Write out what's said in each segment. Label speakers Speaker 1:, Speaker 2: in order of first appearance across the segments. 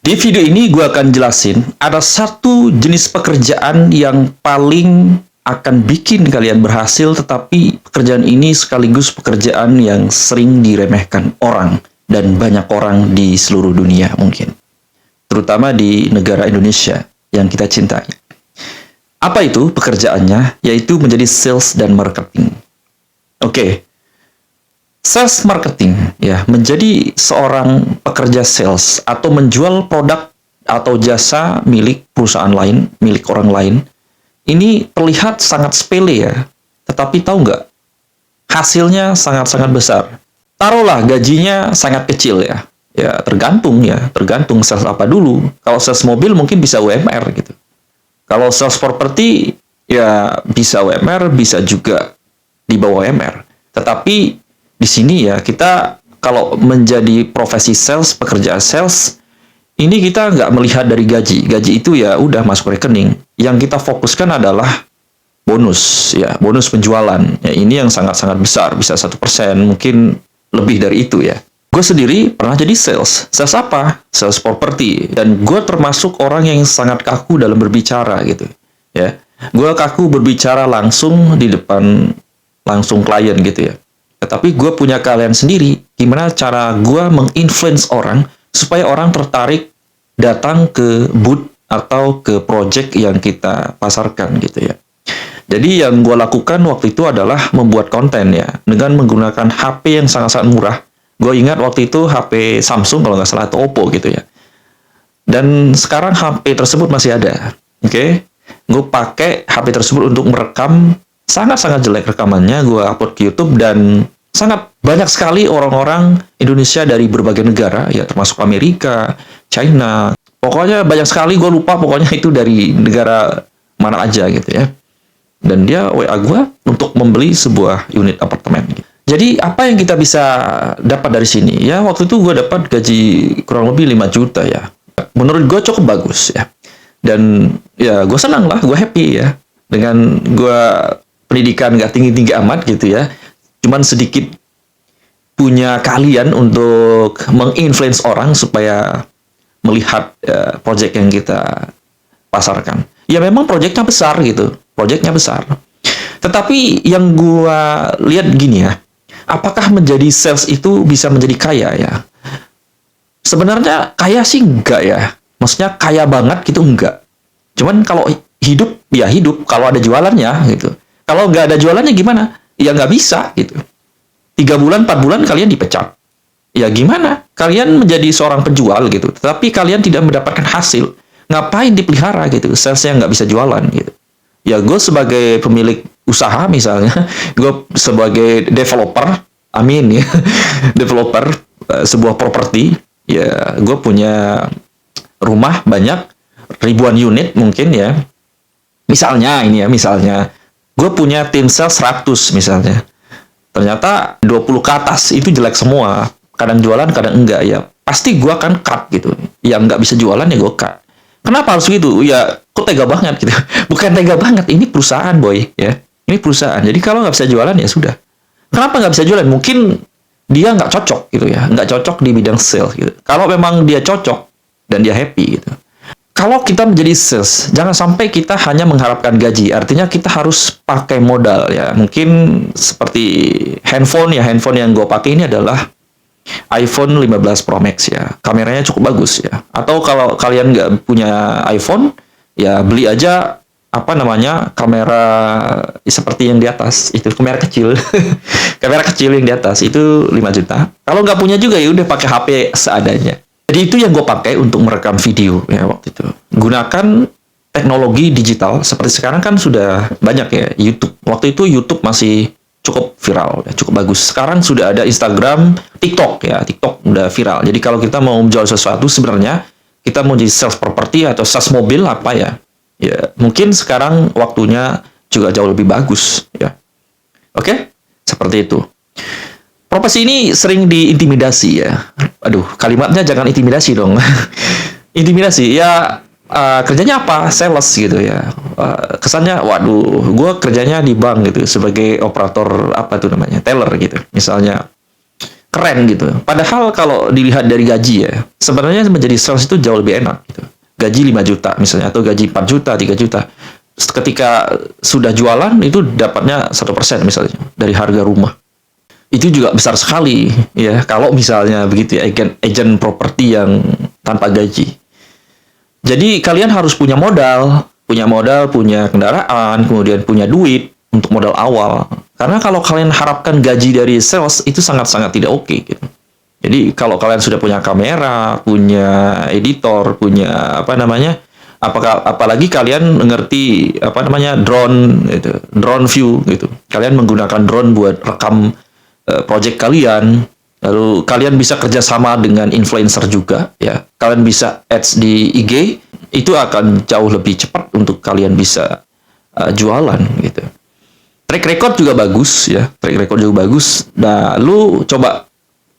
Speaker 1: Di video ini gue akan jelasin ada satu jenis pekerjaan yang paling akan bikin kalian berhasil, tetapi pekerjaan ini sekaligus pekerjaan yang sering diremehkan orang dan banyak orang di seluruh dunia mungkin. Terutama di negara Indonesia yang kita cintai. Apa itu pekerjaannya? Yaitu menjadi sales dan marketing. Oke. Sales marketing, ya, menjadi seorang pekerja sales atau menjual produk atau jasa milik perusahaan lain, milik orang lain, ini terlihat sangat sepele ya, tetapi tahu nggak, hasilnya sangat-sangat besar. Taruhlah gajinya sangat kecil ya, tergantung sales apa dulu. Kalau sales mobil mungkin bisa UMR gitu. Kalau sales properti ya bisa UMR, bisa juga di bawah UMR. Tetapi di sini ya, kita kalau menjadi profesi sales, pekerjaan sales, ini kita nggak melihat dari gaji. Gaji itu ya udah masuk rekening. Yang kita fokuskan adalah bonus, ya, bonus penjualan. Ya, ini yang sangat-sangat besar, bisa 1%, mungkin lebih dari itu ya. Gue sendiri pernah jadi sales. Sales apa? Sales property. Dan gue termasuk orang yang sangat kaku dalam berbicara gitu. Ya, gue kaku berbicara langsung di depan langsung klien gitu ya. Tapi gue punya kalian sendiri, gimana cara gue menginfluence orang supaya orang tertarik datang ke booth atau ke project yang kita pasarkan gitu ya. Jadi yang gue lakukan waktu itu adalah membuat konten ya, dengan menggunakan HP yang sangat-sangat murah. Gue ingat waktu itu HP Samsung kalau nggak salah atau Oppo gitu ya. Dan sekarang HP tersebut masih ada, oke? Gue pakai HP tersebut untuk merekam. Sangat-sangat jelek rekamannya, gue upload ke YouTube dan sangat banyak sekali orang-orang Indonesia dari berbagai negara, ya termasuk Amerika, China, pokoknya banyak sekali, gue lupa pokoknya itu dari negara mana aja gitu ya. Dan dia WA gue untuk membeli sebuah unit apartemen. Jadi apa yang kita bisa dapat dari sini? Ya waktu itu gue dapat gaji kurang lebih 5 juta ya. Menurut gue cukup bagus ya. Dan ya gue senang lah, gue happy ya. Dengan gue pendidikan gak tinggi-tinggi amat gitu ya, cuman sedikit punya kalian untuk menginfluence orang supaya melihat project yang kita pasarkan. Ya memang projectnya besar gitu, projectnya besar. Tetapi yang gua lihat gini ya, apakah menjadi sales itu bisa menjadi kaya ya? Sebenarnya kaya sih enggak ya, maksudnya kaya banget gitu enggak. Cuman kalau hidup ya hidup, kalau ada jualannya gitu. Kalau nggak ada jualannya gimana? Ya nggak bisa gitu. 3 bulan, 4 bulan kalian dipecat. Ya gimana? Kalian menjadi seorang penjual gitu, tetapi kalian tidak mendapatkan hasil. Ngapain dipelihara gitu? Salesnya nggak bisa jualan gitu. Ya gue sebagai pemilik usaha misalnya, gue sebagai developer, amin ya, developer sebuah properti, ya gue punya rumah banyak, ribuan unit mungkin ya. Misalnya ini ya, misalnya gue punya tim sales 100 misalnya. Ternyata 20 ke atas itu jelek semua. Kadang jualan, kadang enggak ya. Pasti gue akan cut gitu. Yang nggak bisa jualan ya gue cut. Kenapa harus gitu? Ya, kok tega banget gitu. Bukan tega banget, ini perusahaan boy ya. Ini perusahaan. Jadi kalau nggak bisa jualan ya sudah. Kenapa nggak bisa jualan? Mungkin dia nggak cocok gitu ya. Nggak cocok di bidang sales gitu. Kalau memang dia cocok dan dia happy gitu. Kalau kita menjadi sales, jangan sampai kita hanya mengharapkan gaji. Artinya kita harus pakai modal ya. Mungkin seperti handphone ya. Handphone yang gue pakai ini adalah iPhone 15 Pro Max ya. Kameranya cukup bagus ya. Atau kalau kalian nggak punya iPhone, ya beli aja apa namanya kamera seperti yang di atas. Itu kamera kecil. Kamera kecil yang di atas itu 5 juta. Kalau nggak punya juga ya udah pakai HP seadanya. Jadi itu yang gue pakai untuk merekam video ya waktu itu. Gunakan teknologi digital seperti sekarang kan sudah banyak ya YouTube. Waktu itu YouTube masih cukup viral, ya, cukup bagus. Sekarang sudah ada Instagram, TikTok ya. TikTok udah viral. Jadi kalau kita mau menjual sesuatu sebenarnya kita mau jadi sales property atau sales mobil apa ya? Ya mungkin sekarang waktunya juga jauh lebih bagus ya. Oke? Seperti itu. Profesi ini sering diintimidasi ya. Aduh, kalimatnya jangan intimidasi dong. Intimidasi, ya kerjanya apa? Sales gitu ya. Kesannya, waduh, gue kerjanya di bank gitu sebagai operator apa tuh namanya, teller gitu. Misalnya, keren gitu. Padahal kalau dilihat dari gaji ya, sebenarnya menjadi sales itu jauh lebih enak gitu. Gaji 5 juta misalnya, atau gaji 4 juta, 3 juta. Ketika sudah jualan itu dapatnya 1% misalnya dari harga rumah. Itu juga besar sekali ya kalau misalnya begitu ya, agent properti yang tanpa gaji. Jadi kalian harus punya modal, punya kendaraan, kemudian punya duit untuk modal awal. Karena kalau kalian harapkan gaji dari sales itu sangat-sangat tidak oke gitu. Jadi kalau kalian sudah punya kamera, punya editor, punya apa namanya, apalagi kalian mengerti apa namanya drone gitu, drone view gitu. Kalian menggunakan drone buat rekam project kalian. Lalu kalian bisa kerjasama dengan influencer juga ya. Kalian bisa ads di IG, itu akan jauh lebih cepat untuk kalian bisa jualan gitu. Track record juga bagus ya, track record juga bagus. Nah, lu coba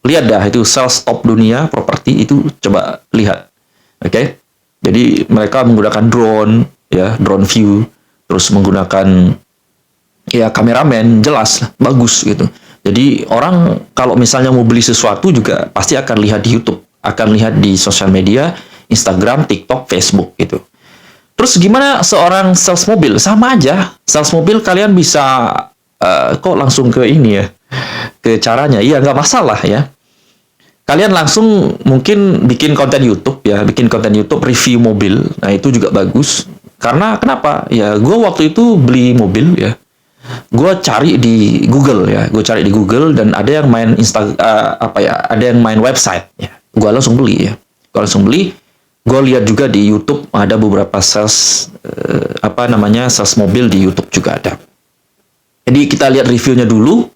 Speaker 1: lihat dah itu sales top dunia properti itu, coba lihat. Oke. Jadi mereka menggunakan drone ya, drone view, terus menggunakan ya kameramen, jelas bagus gitu. Jadi orang kalau misalnya mau beli sesuatu juga pasti akan lihat di YouTube, akan lihat di sosial media, Instagram, TikTok, Facebook gitu. Terus gimana seorang sales mobil? Sama aja. Sales mobil kalian bisa kok langsung ke ini ya, ke caranya. Iya, nggak masalah ya. Kalian langsung mungkin bikin konten YouTube ya, bikin konten YouTube review mobil. Nah, itu juga bagus. Karena kenapa? Ya, gue waktu itu beli mobil ya. Gue cari di Google ya, gue cari di Google dan ada yang main ada yang main website ya. Gue langsung beli ya. Gue langsung beli. Gue lihat juga di YouTube ada beberapa sales sales mobil di YouTube juga ada. Jadi kita lihat reviewnya dulu.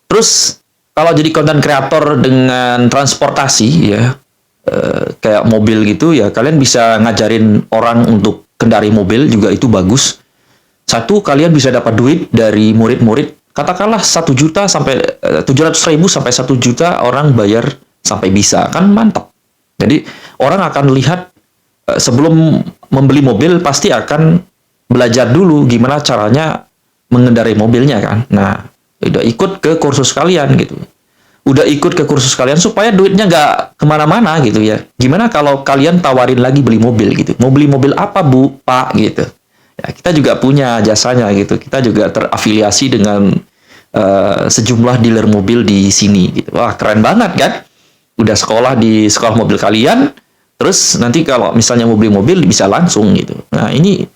Speaker 1: Terus kalau jadi konten kreator dengan transportasi ya, kayak mobil gitu ya, kalian bisa ngajarin orang untuk kendari mobil juga, itu bagus. Satu, kalian bisa dapat duit dari murid-murid. Katakanlah 1 juta sampai 700.000 sampai 1 juta orang bayar sampai bisa, kan mantap. Jadi orang akan lihat sebelum membeli mobil pasti akan belajar dulu gimana caranya mengendarai mobilnya kan. Nah, udah ikut ke kursus kalian gitu. Udah ikut ke kursus kalian supaya duitnya nggak kemana-mana gitu ya. Gimana kalau kalian tawarin lagi beli mobil gitu. Mau beli mobil apa Bu, Pak gitu. Ya, kita juga punya jasanya gitu. Kita juga terafiliasi dengan sejumlah dealer mobil di sini gitu. Wah, keren banget kan? Udah sekolah di sekolah mobil kalian, terus nanti kalau misalnya mau beli mobil bisa langsung gitu. Nah, ini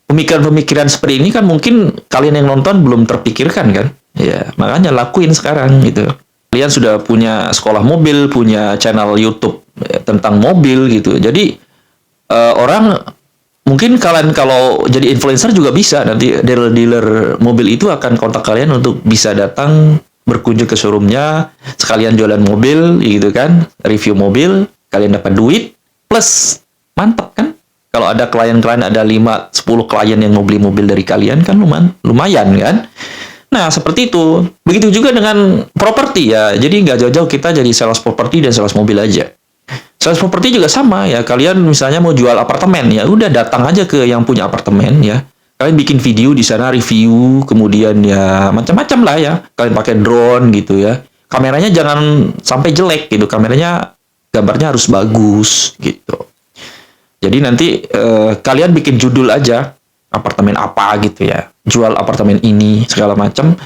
Speaker 1: pemikiran-pemikiran seperti ini kan mungkin kalian yang nonton belum terpikirkan kan? Ya, makanya lakuin sekarang gitu. Kalian sudah punya sekolah mobil, punya channel YouTube tentang mobil gitu. Jadi orang mungkin kalian kalau jadi influencer juga bisa, nanti dealer-dealer mobil itu akan kontak kalian untuk bisa datang berkunjung ke showroomnya, sekalian jualan mobil gitu kan, review mobil, kalian dapat duit, plus mantap kan? Kalau ada klien-klien, ada 5-10 klien yang mau beli mobil dari kalian kan lumayan kan? Nah, seperti itu. Begitu juga dengan properti ya. Jadi nggak jauh-jauh kita jadi sales properti dan sales mobil aja. Sales properti juga sama ya. Kalian misalnya mau jual apartemen ya, udah datang aja ke yang punya apartemen ya. Kalian bikin video di sana, review, kemudian ya macam-macam lah ya. Kalian pakai drone gitu ya. Kameranya jangan sampai jelek gitu. Kameranya gambarnya harus bagus gitu. Jadi nanti kalian bikin judul aja, apartemen apa gitu ya. Jual apartemen ini segala macam.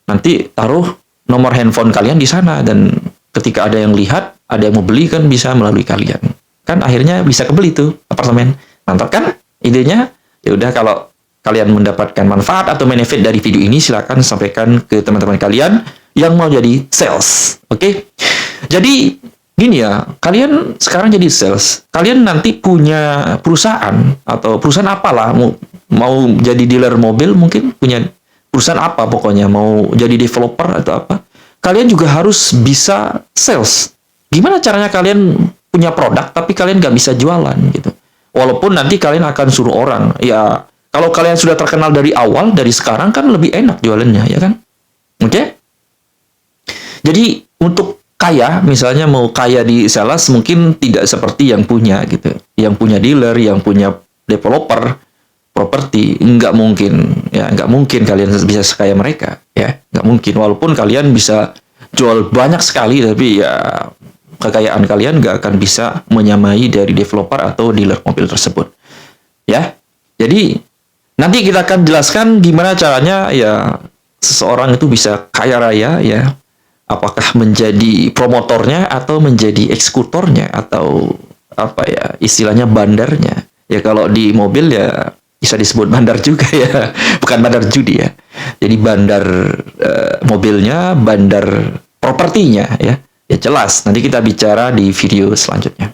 Speaker 1: Nanti taruh nomor handphone kalian di sana, dan ketika ada yang lihat, ada yang mau beli kan bisa melalui kalian. Kan akhirnya bisa kebeli tuh apartemen. Mantap kan idenya? Ya udah, kalau kalian mendapatkan manfaat atau benefit dari video ini, silakan sampaikan ke teman-teman kalian yang mau jadi sales. Oke? Jadi gini ya, kalian sekarang jadi sales. Kalian nanti punya perusahaan atau perusahaan apalah, mau jadi dealer mobil, mungkin punya perusahaan apa pokoknya, mau jadi developer atau apa. Kalian juga harus bisa sales. Gimana caranya kalian punya produk tapi kalian nggak bisa jualan gitu. Walaupun nanti kalian akan suruh orang, ya kalau kalian sudah terkenal dari awal, dari sekarang kan lebih enak jualannya, ya kan? Oke? Jadi untuk kaya, misalnya mau kaya di sales, mungkin tidak seperti yang punya gitu. Yang punya dealer, yang punya developer, properti, nggak mungkin. Ya, nggak mungkin kalian bisa sekaya mereka. Ya, nggak mungkin. Walaupun kalian bisa jual banyak sekali, tapi ya kekayaan kalian nggak akan bisa menyamai dari developer atau dealer mobil tersebut. Ya, jadi nanti kita akan jelaskan gimana caranya ya seseorang itu bisa kaya raya ya. Apakah menjadi promotornya atau menjadi eksekutornya atau apa ya istilahnya bandarnya. Ya kalau di mobil ya bisa disebut bandar juga ya, bukan bandar judi ya. Jadi bandar mobilnya, bandar propertinya ya. Ya jelas, nanti kita bicara di video selanjutnya.